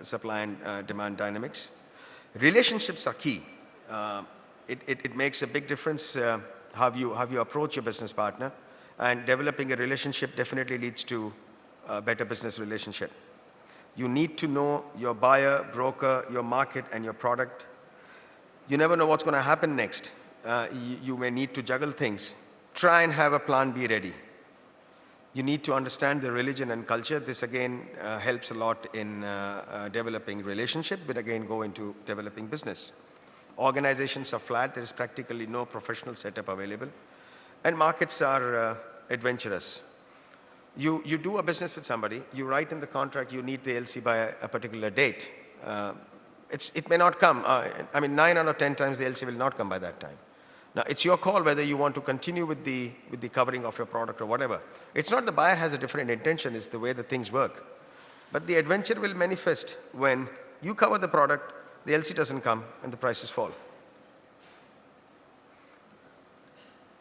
supply and demand dynamics. Relationships are key. It makes a big difference how you approach your business partner, and developing a relationship definitely leads to a better business relationship. You need to know your buyer, broker, your market, and your product. You never know what's going to happen next. You may need to juggle things. Try and have a plan B ready. You need to understand the religion and culture. This again helps a lot in developing relationship, but again go into developing business. Organizations are flat. There is practically no professional setup available. And markets are adventurous. You do a business with somebody, you write in the contract you need the LC by a particular date. It may not come. 9 out of 10 times the LC will not come by that time. Now, it's your call whether you want to continue with the covering of your product or whatever. It's not the buyer has a different intention, it's the way the things work. But the adventure will manifest when you cover the product, the LC doesn't come, and the prices fall.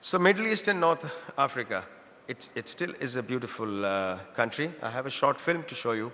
So Middle East and North Africa, it still is a beautiful country. I have a short film to show you.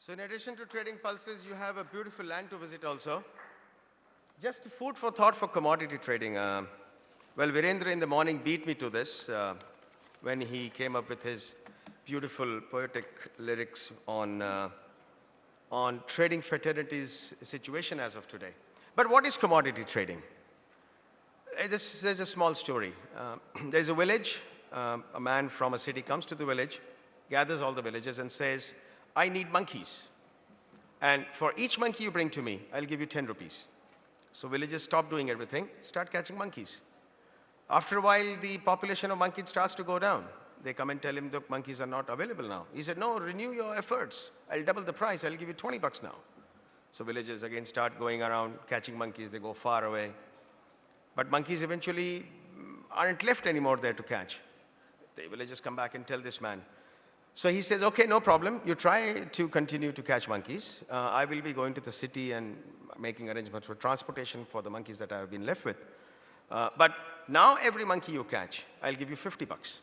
So in addition to trading pulses, you have a beautiful land to visit also. Just food for thought for commodity trading. Well, Virendra in the morning beat me to this when he came up with his beautiful poetic lyrics on trading fraternity's situation as of today. But what is commodity trading? There's a small story. There's a village. A man from a city comes to the village, gathers all the villagers and says, I need monkeys. And for each monkey you bring to me, I'll give you 10 rupees. So villagers stop doing everything, start catching monkeys. After a while, the population of monkeys starts to go down. They come and tell him the monkeys are not available now. He said, no, renew your efforts. I'll double the price. I'll give you 20 bucks now. So villagers again start going around catching monkeys. They go far away. But monkeys eventually aren't left anymore there to catch. The villagers come back and tell this man. So he says, okay, no problem. You try to continue to catch monkeys. I will be going to the city and making arrangements for transportation for the monkeys that I have been left with. But now every monkey you catch, I'll give you 50 bucks.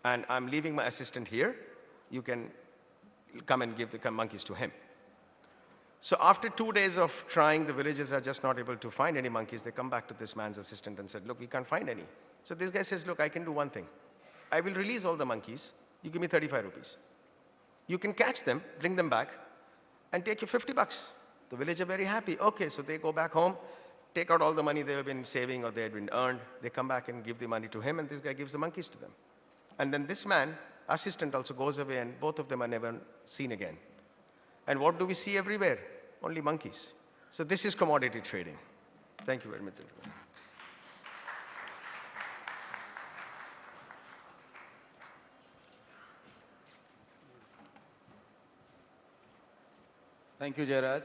And I'm leaving my assistant here. You can come and give the monkeys to him. So after 2 days of trying, the villagers are just not able to find any monkeys. They come back to this man's assistant and said, look, we can't find any. So this guy says, look, I can do one thing. I will release all the monkeys. You give me 35 rupees. You can catch them, bring them back, and take your 50 bucks. The villagers are very happy. Okay, so they go back home, take out all the money they have been saving or they had been earned. They come back and give the money to him, and this guy gives the monkeys to them. And then this man, assistant, also goes away, and both of them are never seen again. And what do we see everywhere? Only monkeys. So this is commodity trading. Thank you very much, gentlemen. Thank you, Jairaj,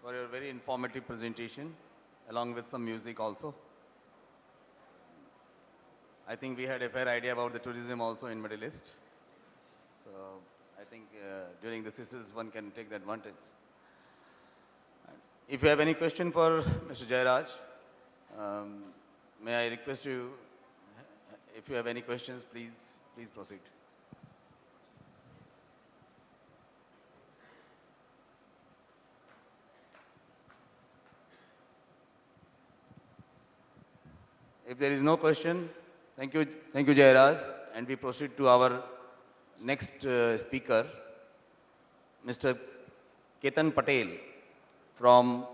for your very informative presentation, along with some music also. I think we had a fair idea about the tourism also in Middle East. So I think during the CISIS, one can take the advantage. If you have any question for Mr. Jairaj, may I request you, if you have any questions, please proceed. If there is no question, thank you, Jairaj, and we proceed to our next speaker, Mr. Ketan Patel from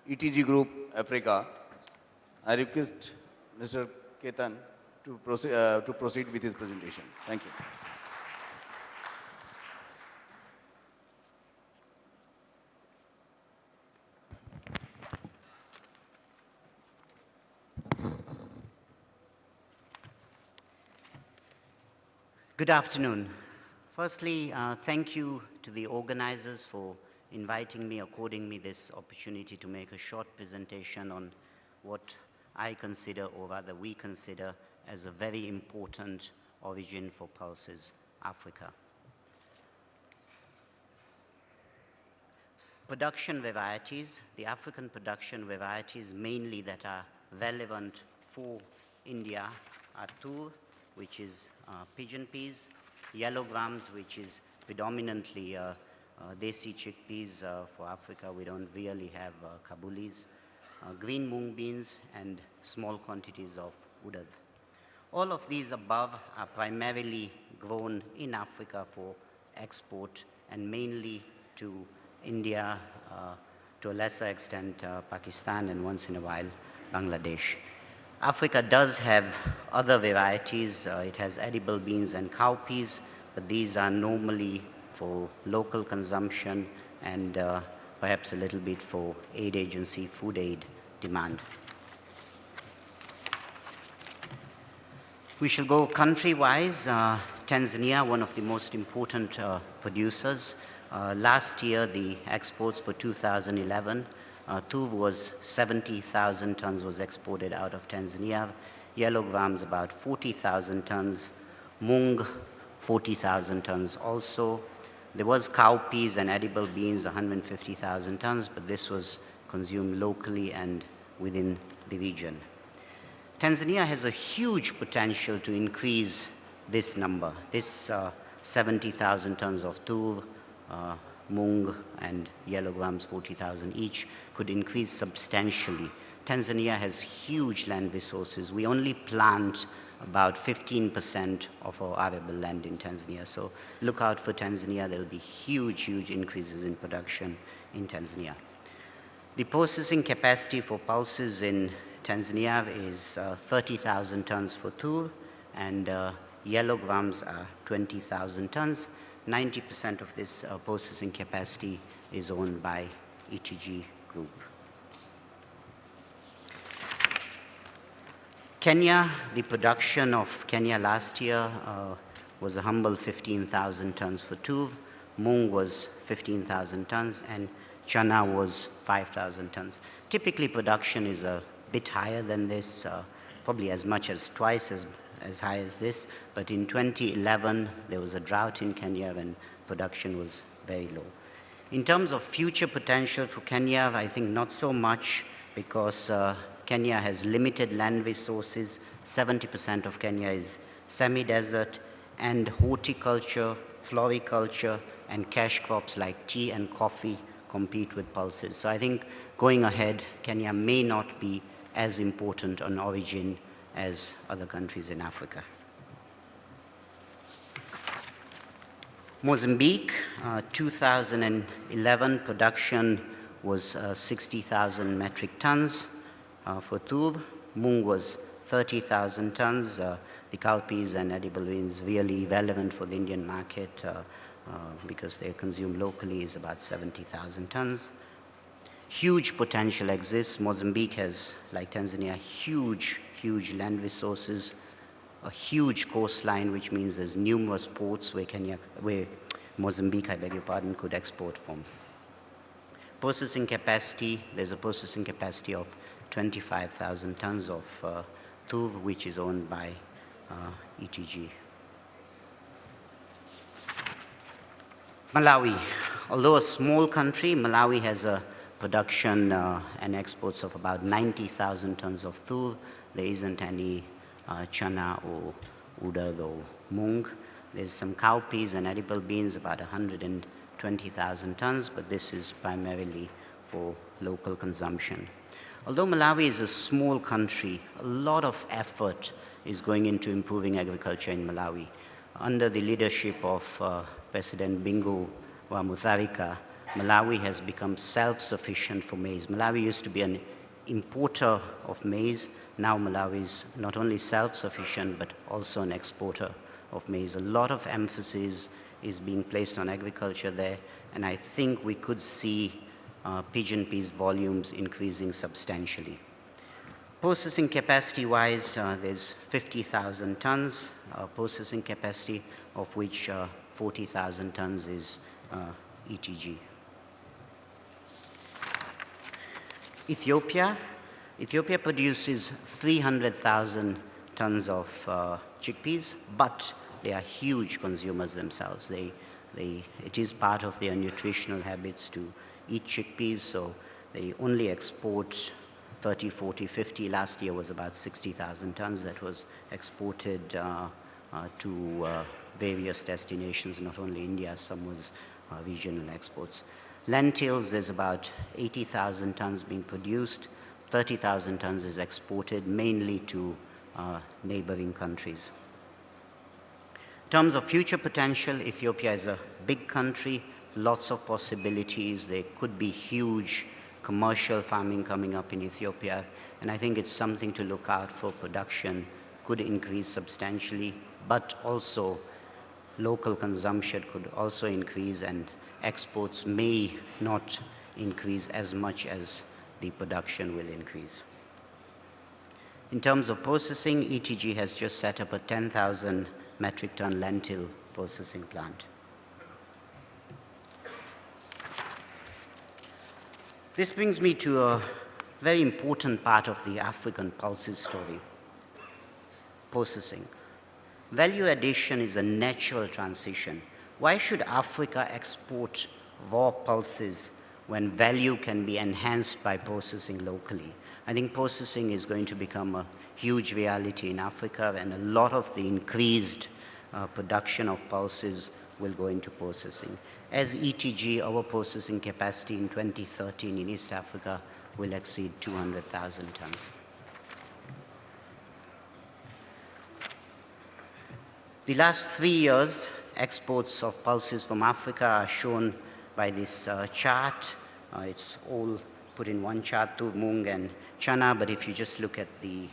ETG Group, Africa. I request Mr. Ketan to proceed with his presentation. Thank you. Good afternoon. Firstly, thank you to the organizers for inviting me, according me this opportunity to make a short presentation on what I consider, or rather we consider, as a very important origin for pulses, Africa. Production varieties, the African production varieties mainly that are relevant for India are tur, which is pigeon peas, yellow grams, which is predominantly desi chickpeas for Africa. We don't really have Kabulis, green mung beans, and small quantities of udad. All of these above are primarily grown in Africa for export and mainly to India, to a lesser extent Pakistan, and once in a while Bangladesh. Africa does have other varieties. It has edible beans and cowpeas, but these are normally for local consumption and perhaps a little bit for aid agency, food aid demand. We shall go country-wise. Tanzania, one of the most important producers. Last year, the exports for 2011, tur was 70,000 tons was exported out of Tanzania. Yellow grams about 40,000 tons. Mung, 40,000 tons also. There was cowpeas and edible beans, 150,000 tons, but this was consumed locally and within the region. Tanzania has a huge potential to increase this number. This 70,000 tons of tur, mung and yellow grams, 40,000 each, could increase substantially. Tanzania has huge land resources. We only plant about 15% of our arable land in Tanzania. So look out for Tanzania. There will be huge increases in production in Tanzania. The processing capacity for pulses in Tanzania is 30,000 tons for tur, and yellow grams are 20,000 tons. 90% of this processing capacity is owned by ETG Group. Kenya, the production of Kenya last year was a humble 15,000 tons for tur, mung was 15,000 tons, and chana was 5,000 tons. Typically, production is a bit higher than this, probably as much as twice as high as this, but in 2011, there was a drought in Kenya and production was very low. In terms of future potential for Kenya, I think not so much, because Kenya has limited land resources. 70% of Kenya is semi-desert, and horticulture, floriculture, and cash crops like tea and coffee compete with pulses. So I think going ahead, Kenya may not be as important on origin as other countries in Africa. Mozambique, 2011 production was 60,000 metric tons for tuv. Mung was 30,000 tons. The cowpeas and edible beans really relevant for the Indian market because they're consumed locally is about 70,000 tons. Huge potential exists. Mozambique has, like Tanzania, huge land resources, a huge coastline, which means there's numerous ports where Mozambique, I beg your pardon, could export from. Processing capacity, there's a processing capacity of 25,000 tons of tuv, which is owned by ETG. Malawi, although a small country, Malawi has a production and exports of about 90,000 tons of tuv. There isn't any chana or udad or mung. There's some cowpeas and edible beans, about 120,000 tons, but this is primarily for local consumption. Although Malawi is a small country, a lot of effort is going into improving agriculture in Malawi. Under the leadership of President Bingu wa Mutharika, Malawi has become self-sufficient for maize. Malawi used to be an importer of maize. Now Malawi is not only self-sufficient, but also an exporter of maize. A lot of emphasis is being placed on agriculture there, and I think we could see pigeon peas volumes increasing substantially. Processing capacity-wise, there's 50,000 tons processing capacity, of which 40,000 tons is ETG. Ethiopia produces 300,000 tons of chickpeas, but they are huge consumers themselves. It is part of their nutritional habits to eat chickpeas, so they only export 30, 40, 50. Last year was about 60,000 tons that was exported to various destinations, not only India, some was regional exports. Lentils, there's about 80,000 tons being produced. 30,000 tons is exported mainly to neighboring countries. In terms of future potential, Ethiopia is a big country, lots of possibilities. There could be huge commercial farming coming up in Ethiopia, and I think it's something to look out for. Production could increase substantially, but also local consumption could also increase, and exports may not increase as much as the production will increase. In terms of processing, ETG has just set up a 10,000 metric ton lentil processing plant. This brings me to a very important part of the African pulses story: processing. Value addition is a natural transition. Why should Africa export raw pulses when value can be enhanced by processing locally? I think processing is going to become a huge reality in Africa, and a lot of the increased production of pulses will go into processing. As ETG, our processing capacity in 2013 in East Africa will exceed 200,000 tons. The last 3 years, exports of pulses from Africa are shown by this chart. It's all put in one chart, tuv, mung, and chana, but if you just look at the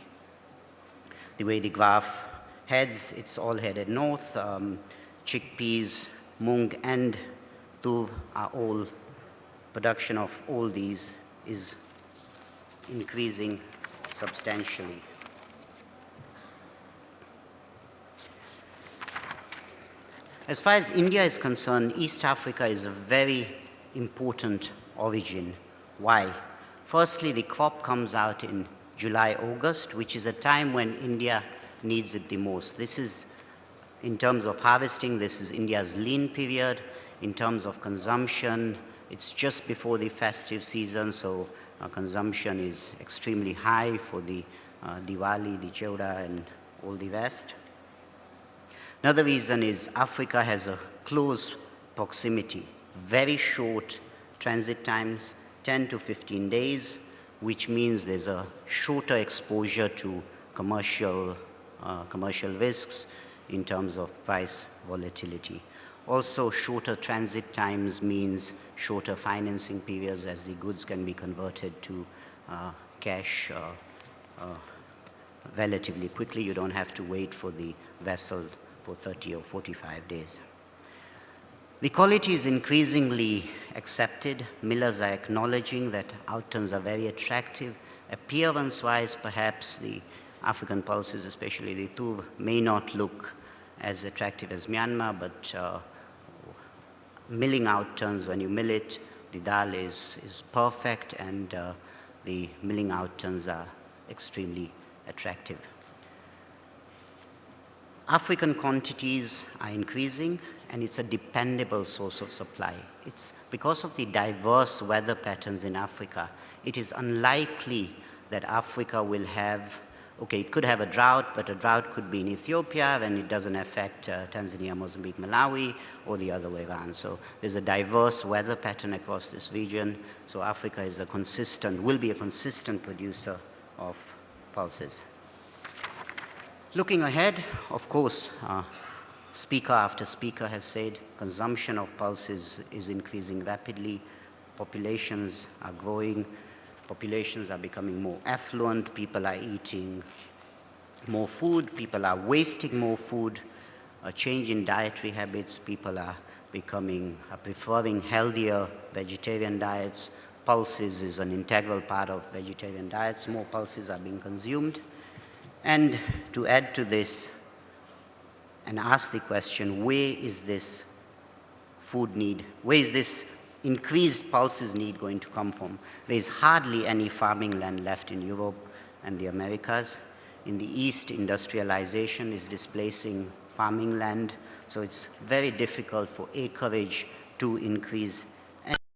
way the graph heads, it's all headed north. Chickpeas, mung, and tuv are all, production of all these is increasing substantially. As far as India is concerned, East Africa is a very important origin. Why? Firstly, the crop comes out in July, August, which is a time when India needs it the most. This is, in terms of harvesting, this is India's lean period. In terms of consumption, it's just before the festive season, so consumption is extremely high for the Diwali, the Cheuda, and all the rest. Another reason is Africa has a close proximity, very short transit times, 10 to 15 days, which means there's a shorter exposure to commercial risks in terms of price volatility. Also, shorter transit times means shorter financing periods as the goods can be converted to cash relatively quickly. You don't have to wait for the vessel for 30 or 45 days. The quality is increasingly accepted. Millers are acknowledging that outturns are very attractive. Appearance-wise, perhaps the African pulses, especially the Tuv, may not look as attractive as Myanmar, but milling outturns, when you mill it, the dal is perfect, and the milling outturns are extremely attractive. African quantities are increasing, and it's a dependable source of supply. It's because of the diverse weather patterns in Africa, it is unlikely that Africa will have, okay, it could have a drought, but a drought could be in Ethiopia and it doesn't affect Tanzania, Mozambique, Malawi, or the other way around. So there's a diverse weather pattern across this region. So Africa is will be a consistent producer of pulses. Looking ahead, of course, speaker after speaker has said consumption of pulses is increasing rapidly. Populations are growing. Populations are becoming more affluent. People are eating more food. People are wasting more food. A change in dietary habits. People are preferring healthier vegetarian diets. Pulses is an integral part of vegetarian diets. More pulses are being consumed. And to add to this, and ask the question, where is this food need, where is this increased pulses need going to come from? There is hardly any farming land left in Europe and the Americas. In the East, industrialization is displacing farming land, so it's very difficult for acreage to increase.